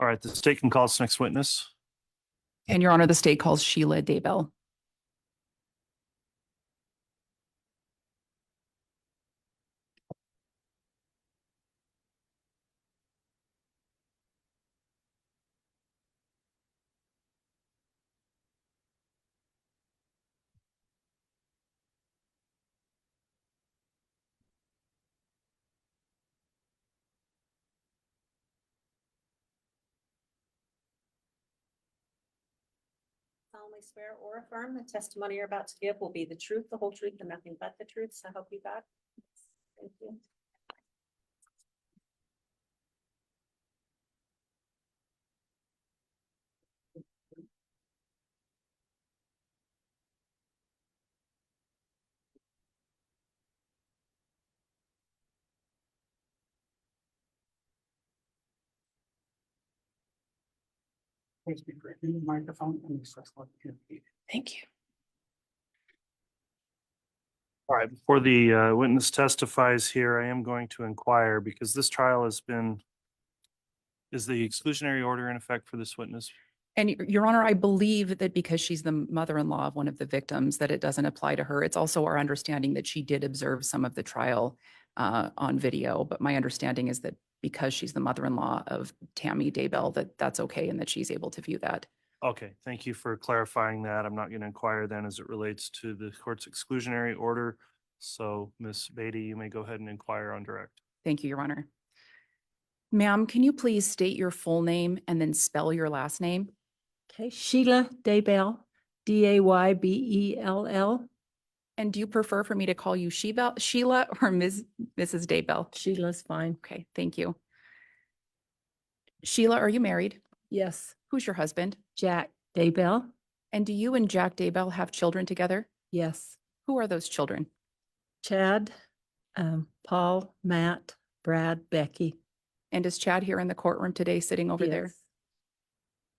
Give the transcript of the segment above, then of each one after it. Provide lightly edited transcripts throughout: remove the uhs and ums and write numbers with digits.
All right, the state can call its next witness. And Your Honor, the state calls Sheila Daybell. Solemnly swear or affirm the testimony you're about to give will be the truth, the whole truth, and nothing but the truth. So help you God. Thank you. Please be great in the microphone and Thank you. All right, before the witness testifies here, I am going to inquire because this trial has been, is the exclusionary order in effect for this witness? And Your Honor, I believe that because she's the mother-in-law of one of the victims, that it doesn't apply to her. It's also our understanding that she did observe some of the trial on video, but my understanding is that because she's the mother-in-law of Tammy Daybell, that that's okay and that she's able to view that. Okay, thank you for clarifying that. I'm not going to inquire then as it relates to the court's exclusionary order. So Ms. Beatty, you may go ahead and inquire on direct. Thank you, Your Honor. Ma'am, can you please state your full name and then spell your last name? Okay, Sheila Daybell, Daybell. And do you prefer for me to call you Sheila or Mrs. Daybell? Sheila's fine. Okay, thank you. Sheila, are you married? Yes, Who's your husband? Jack Daybell. And do you and Jack Daybell have children together? Yes, Who are those children? Chad, Paul, Matt, Brad, Becky. And is Chad here in the courtroom today sitting over there? Yes.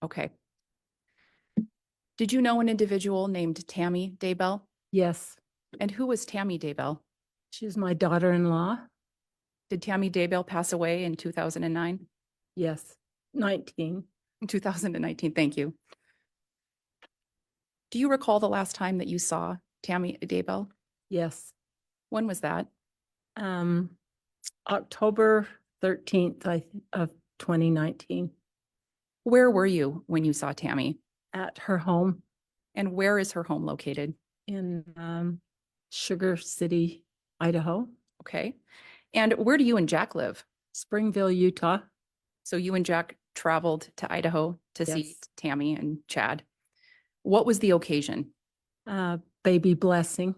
Okay. Did you know an individual named Tammy Daybell? Yes, And who was Tammy Daybell? she's my daughter-in-law. Did Tammy Daybell pass away in 2009? Yes, 19. In 2019, thank you. Do you recall the last time that you saw Tammy Daybell? Yes, When was that? October 13th of 2019 Where were you when you saw Tammy? at her home And where is her home located? in Sugar City, Idaho, Okay. And where do you and Jack live? Springville, Utah. So you and Jack traveled to Idaho to see Yes. Tammy and Chad. What was the occasion? Baby blessing.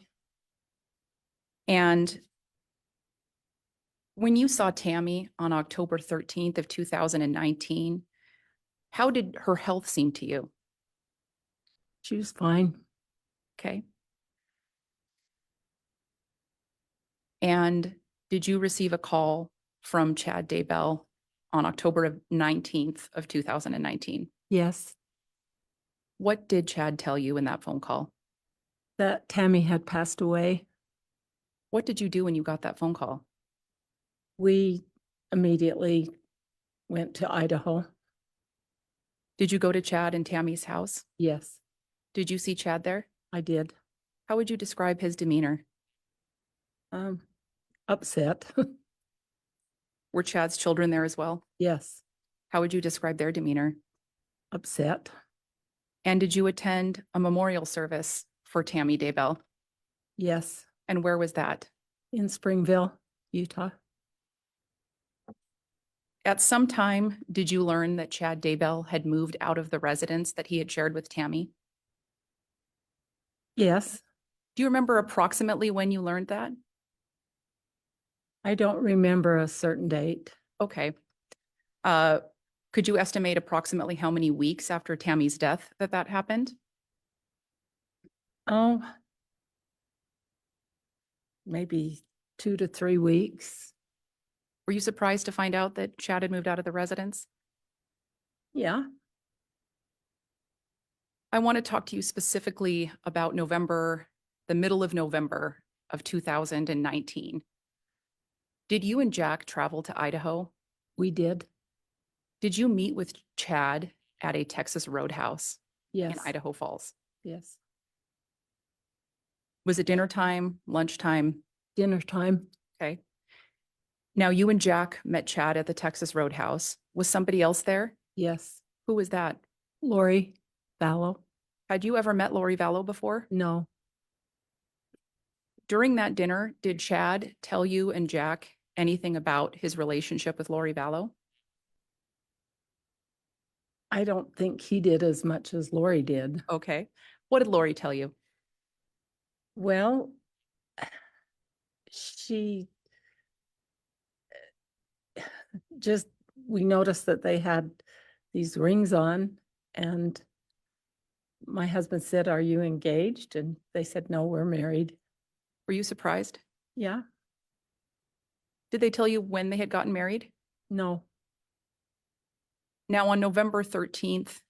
And when you saw Tammy on October 13th of 2019, how did her health seem to you? She was fine. Okay. And did you receive a call from Chad Daybell on October 19th of 2019? Yes, What did Chad tell you in that phone call? that Tammy had passed away. What did you do when you got that phone call? We immediately went to Idaho. Did you go to Chad and Tammy's house? Yes, Did you see Chad there? I did. How would you describe his demeanor? Upset. Were Chad's children there as well? Yes, How would you describe their demeanor? upset. And did you attend a memorial service for Tammy Daybell? Yes, And where was that? in Springville, Utah. At some time, did you learn that Chad Daybell had moved out of the residence that he had shared with Tammy? Yes, Do you remember approximately when you learned that? I don't remember a certain date. Okay. Could you estimate approximately how many weeks after Tammy's death that happened? Oh, maybe 2 to 3 weeks. Were you surprised to find out that Chad had moved out of the residence? Yeah, I want to talk to you specifically about the middle of November of 2019. Did you and Jack travel to Idaho? we did. Did you meet with Chad at a Texas Roadhouse in Yes, Idaho Falls? yes. Was it dinner time, lunchtime? Dinner time. Okay. Now you and Jack met Chad at the Texas Roadhouse. Was somebody else there? Yes. Who was that? Lori Vallow. Had you ever met Lori Vallow before? No, During that dinner, did Chad tell you and Jack anything about his relationship with Lori Vallow? I don't think he did as much as Lori did. Okay. What did Lori tell you? Well, she just, we noticed that they had these rings on, and my husband said, "Are you engaged?" And they said, "No, we're married." Were you surprised? Yeah, Did they tell you when they had gotten married? no, Now, on November 13th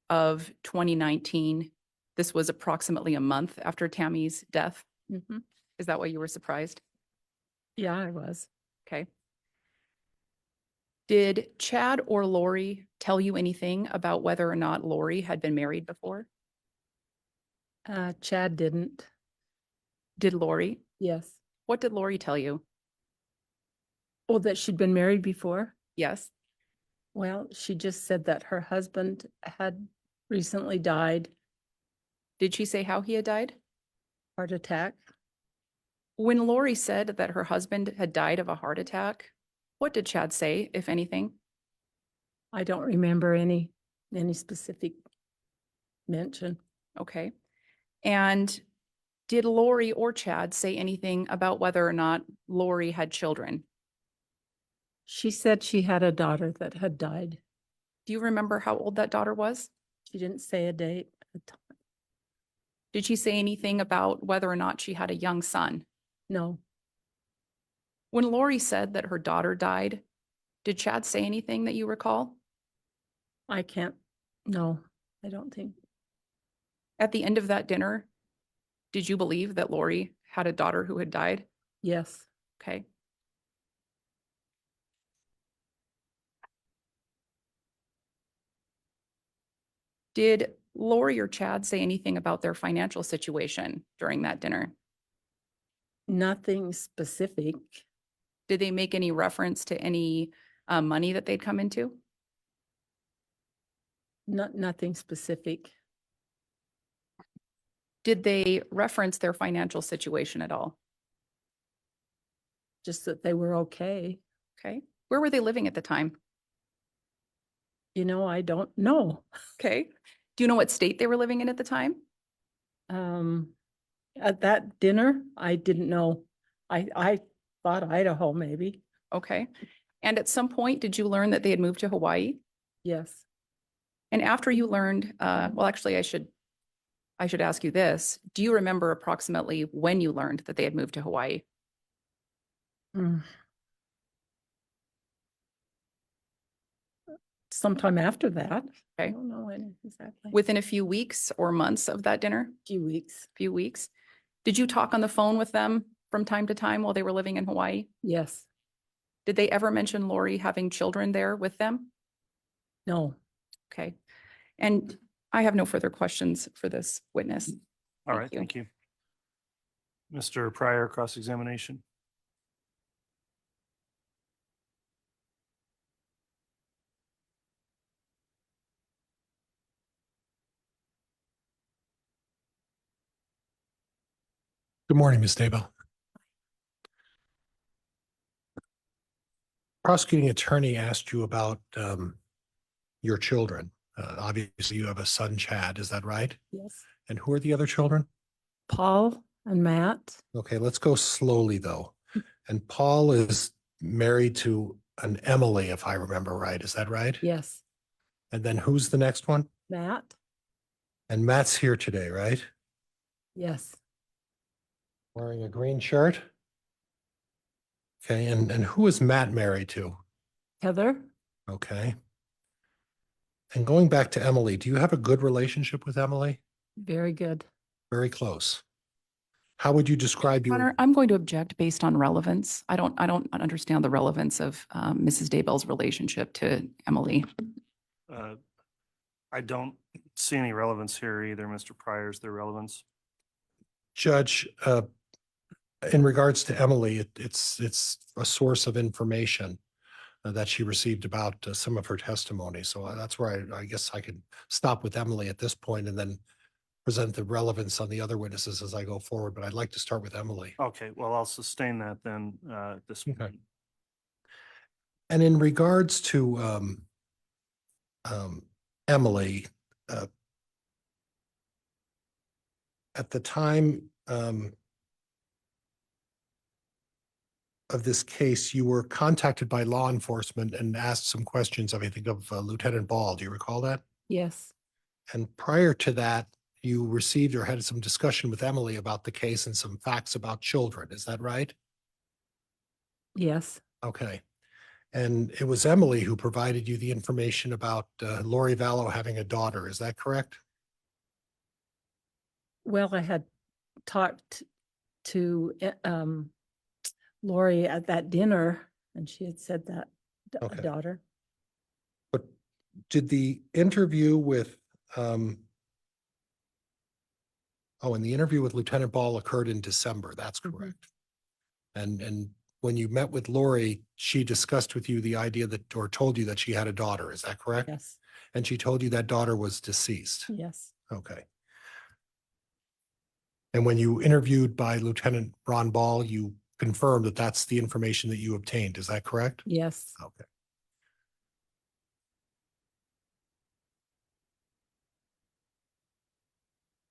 of 2019, this was approximately a month after Tammy's death. mhm. Is that why you were surprised? Yeah, I was. Okay. Did Chad or Lori tell you anything about whether or not Lori had been married before? Chad didn't. Did Lori? Yes. What did Lori tell you? Oh, that she'd been married before? Yes. Well, she just said that her husband had recently died, Did she say how he had died? heart attack. When Lori said that her husband had died of a heart attack, what did Chad say, if anything? I don't remember any specific mention. Okay. And did Lori or Chad say anything about whether or not Lori had children? She said she had a daughter that had died. Do you remember how old that daughter was? She didn't say a date. Did she say anything about whether or not she had a young son? No, When Lori said that her daughter died, did Chad say anything that you recall? I can't. No, I don't think. At the end of that dinner, did you believe that Lori had a daughter who had died? Yes. Okay. Did Lori or Chad say anything about their financial situation during that dinner? Nothing specific. Did they make any reference to any money that they'd come into? Nothing specific. Did they reference their financial situation at all? Just that they were okay. Okay. Where were they living at the time? You know, I don't know. Okay. Do you know what state they were living in at the time? At that dinner, I didn't know. I thought Idaho maybe. Okay. And at some point, did you learn that they had moved to Hawaii? Yes. And after you learned, well, actually, I should ask you this. Do you remember approximately when you learned that they had moved to Hawaii? Mm. Sometime after that. I Okay. don't know when exactly. Within a few weeks or months of that dinner? Few weeks. Few weeks. Did you talk on the phone with them from time to time while they were living in Hawaii? Yes. Did they ever mention Lori having children there with them? No. Okay. And I have no further questions for this witness. All Thank right, you. thank you. Mr. Pryor, cross-examination. Good morning, Ms. Daybell. Prosecuting attorney asked you about your children. Obviously, you have a son, Chad. Is that right? Yes. And who are the other children? Paul and Matt. Okay, let's go slowly though. And Paul is married to an Emily, if I remember right. Is that right? Yes. And then who's the next one? Matt. And Matt's here today, right? Yes. Wearing a green shirt. Okay, and who is Matt married to? Heather. Okay. And going back to Emily, do you have a good relationship with Emily? Very good. Very close. How would you describe your? Honor, I'm going to object based on relevance. I don't understand the relevance of Mrs. Daybell's relationship to Emily. I don't see any relevance here either, Mr. Pryor's their relevance. Judge, in regards to Emily, it's a source of information that she received about some of her testimony. So that's where I guess I could stop with Emily at this point and then present the relevance on the other witnesses as I go forward. But I'd like to start with Emily. Okay, well, I'll sustain that then at this Okay. point. And in regards to Emily, at the time of this case, you were contacted by law enforcement and asked some questions, I think, of Lieutenant Ball. Do you recall that? Yes, And prior to that, you received or had some discussion with Emily about the case and some facts about children. Is that right? yes, Okay. And it was Emily who provided you the information about Lori Vallow having a daughter. Is that correct? well, I had talked to Lori at that dinner, and she had said that a Okay. daughter. But did the interview with, and the interview with Lieutenant Ball occurred in December. That's Mhm. correct. And when you met with Lori, she discussed with you the idea that, or told you that she had a daughter. Is that correct? Yes, And she told you that daughter was deceased. yes, Okay. And when you interviewed by Lieutenant Ron Ball, you confirmed that that's the information that you obtained. Is that correct? yes, Okay.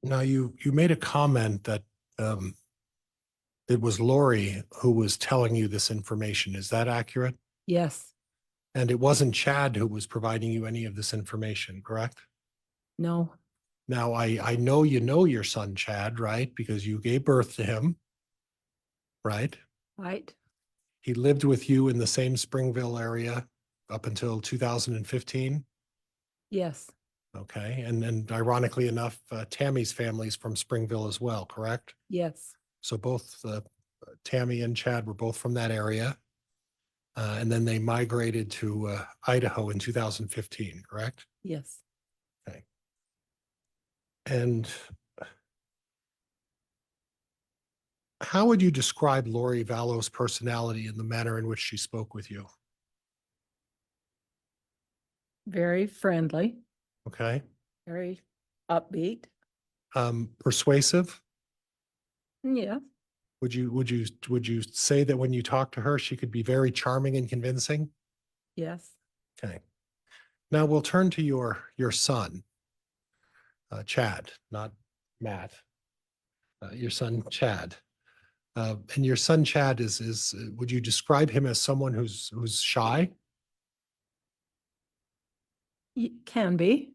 Now, you made a comment that it was Lori who was telling you this information. Is that accurate? yes, And it wasn't Chad who was providing you any of this information, correct? no, Now, I know you know your son, Chad, right? Because you gave birth to him, right? right, He lived with you in the same Springville area up until 2015. yes, Okay. And ironically enough, Tammy's family's from Springville as well, correct? yes, So both Tammy and Chad were both from that area. And then they migrated to Idaho in 2015, correct? yes. Okay. And how would you describe Lori Vallow's personality and the manner in which she spoke with you? Very friendly, Okay. very upbeat. Persuasive? Yeah, Would you say that when you talk to her, she could be very charming and convincing? yes, Okay. Now we'll turn to your son, Chad, not Matt. Your son, Chad. And your son, Chad, is would you describe him as someone who's shy, can be,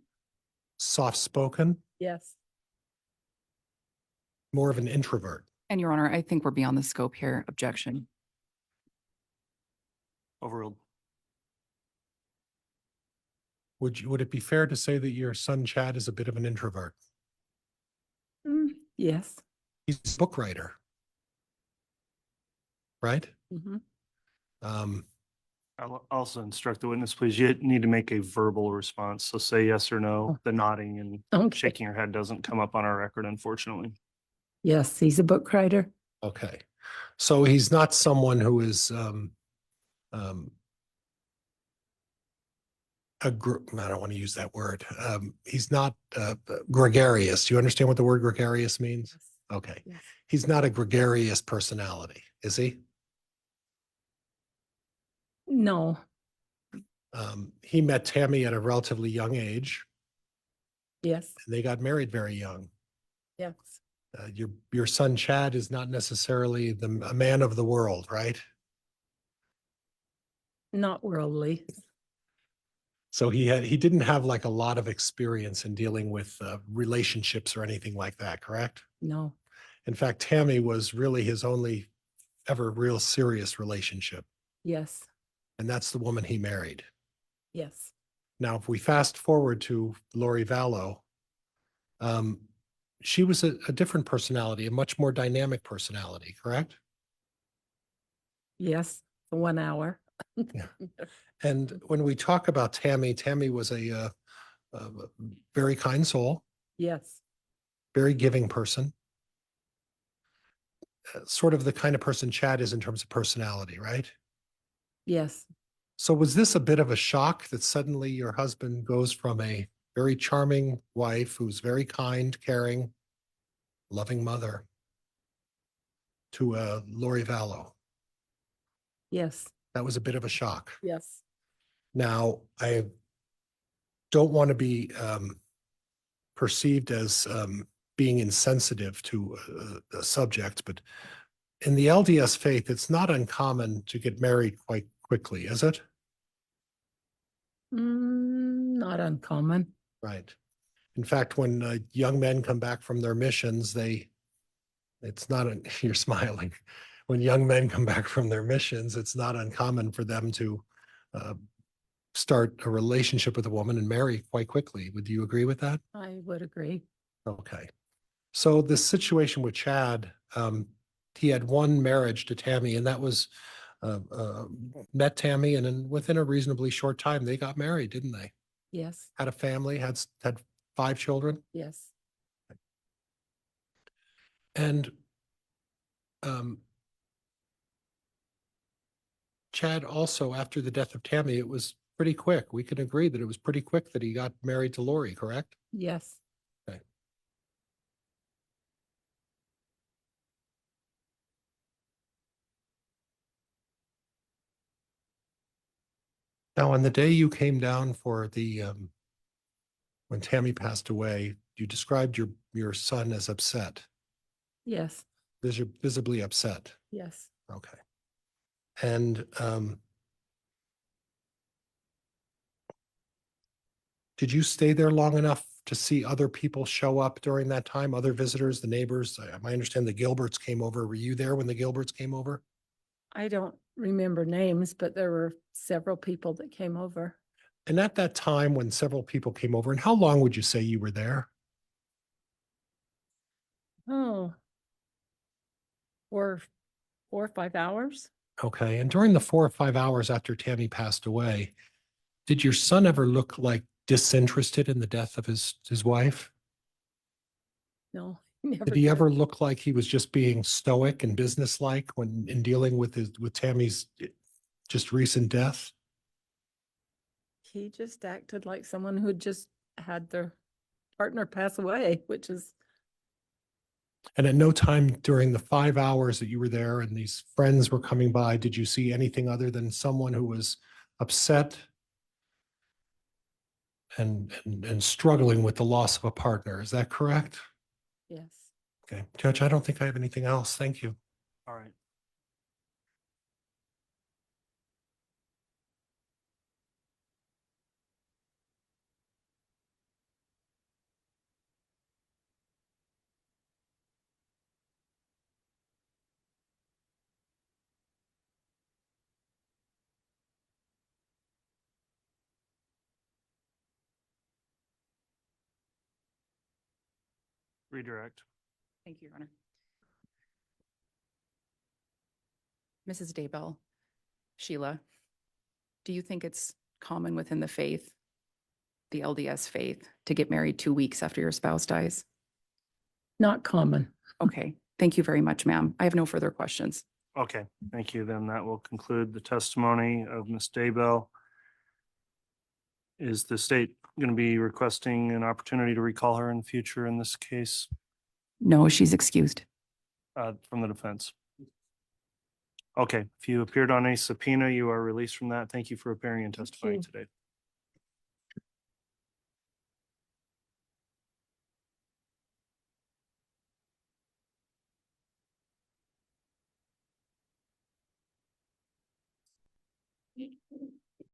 soft-spoken, yes. more of an introvert? And Your Honor, I think we're beyond the scope here. Objection. Overruled. Would it be fair to say that your son, Chad, is a bit of an introvert? Yes. He's a book writer, right? Mhm. I'll also instruct the witness, please, you need to make a verbal response. So say yes or no. Oh. The nodding and Okay. shaking your head doesn't come up on our record, unfortunately. Yes, he's a book writer. Okay. So he's not someone who is I don't want to use that word. He's not gregarious. Do you understand what the word gregarious means? Okay. Yes. He's not a gregarious personality, is he? No, He met Tammy at a relatively young age, yes, and they got married very young. yes, Your son Chad is not necessarily a man of the world, right? not worldly. So he didn't have like a lot of experience in dealing with relationships or anything like that, correct? No, In fact, Tammy was really his only ever real serious relationship, yes, and that's the woman he married. yes, Now, if we fast forward to Lori Vallow, she was a different personality, a much more dynamic personality, correct? yes, for 1 hour. And when we talk about Tammy, Tammy was a a very kind soul, Yes, very giving person. Sort of the kind of person Chad is in terms of personality, right? yes. So was this a bit of a shock that suddenly your husband goes from a very charming wife who's very kind, caring, loving mother to Lori Vallow? Yes, That was a bit of a shock. yes. Now, I don't want to be perceived as being insensitive to a subject, but in the LDS faith, it's not uncommon to get married quite quickly, is it? Not uncommon. Right. In fact, when young men come back from their missions, it's not, you're smiling. When young men come back from their missions, it's not uncommon for them to uh, start a relationship with a woman and marry quite quickly. Would you agree with that? I would agree. Okay. So the situation with Chad, he had one marriage to Tammy, and that was met Tammy, and then within a reasonably short time, they got married, didn't they? Yes, Had a family, had 5 children, yes. and um, Chad also, after the death of Tammy, it was pretty quick. We can agree that it was pretty quick that he got married to Lori, correct? Yes. Okay. Now, on the day you came down for when Tammy passed away, you described your son as upset, Yes. visibly upset. Yes. Okay. And did you stay there long enough to see other people show up during that time? Other visitors, the neighbors? I understand the Gilberts came over. Were you there when the Gilberts came over? I don't remember names, but there were several people that came over. And at that time when several people came over, and how long would you say you were there? Oh, for 4 or 5 hours. Okay. And during the 4 or 5 hours after Tammy passed away, did your son ever look like disinterested in the death of his wife? No, never Did he did. ever look like he was just being stoic and businesslike when in dealing with Tammy's just recent death? He just acted like someone who just had their partner pass away, which is, And at no time during the 5 hours that you were there and these friends were coming by, did you see anything other than someone who was upset and struggling with the loss of a partner? Is that correct? yes. Okay, Judge, I don't think I have anything else. Thank you. All right. Redirect. Thank you, Your Honor. Mrs. Daybell, Sheila, do you think it's common within the faith, the LDS faith, to get married 2 weeks after your spouse dies? Not common. Okay, thank you very much, ma'am. I have no further questions. Okay, thank you. Then that will conclude the testimony of Ms. Daybell. Is the state going to be requesting an opportunity to recall her in the future in this case No, she's excused. from the defense? Okay, if you appeared on a subpoena, you are released from that. Thank you for appearing and testifying you. today.